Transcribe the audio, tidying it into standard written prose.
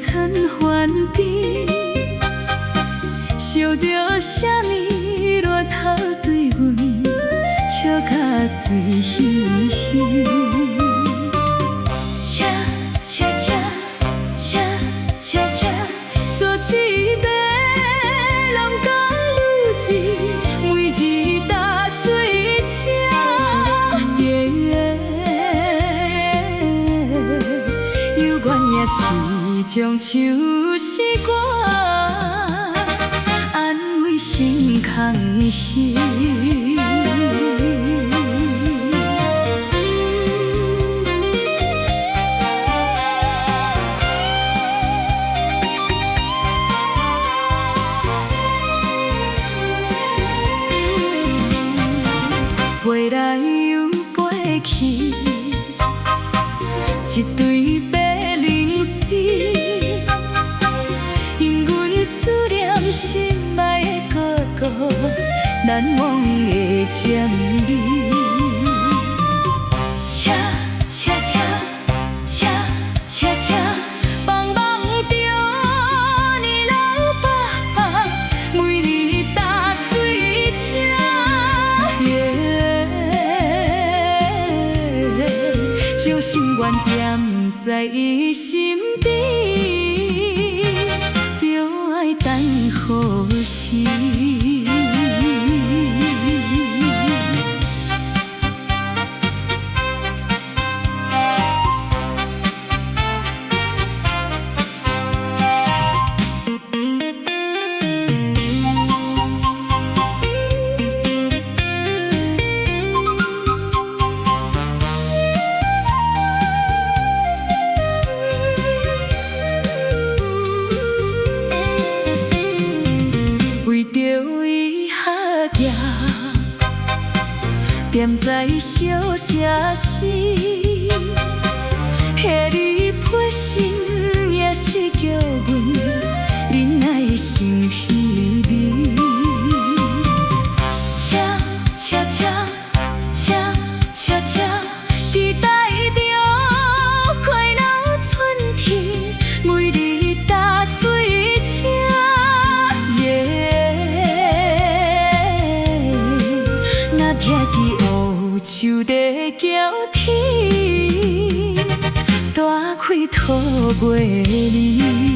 村番边，想着啥物热头对阮笑甲醉嘻嘻。车车车车车车，做一个人甲女子，每日搭做车。有缘也是将唱诗歌，安慰心空虚。飞来又飞去，一对白灵丝，因阮思念心爱的哥哥，难忘的渐美。车车车车车车，茫茫着你老爸爸，每日搭水车。将心愿踮在伊身边，就爱等好时。为着伊下行，踮在小城市，遐日配信也是叫阮忍爱心稀微。车车车车车车，期待着快乐春天，每日搭水车。听见乌树在叫天，大开土袂离。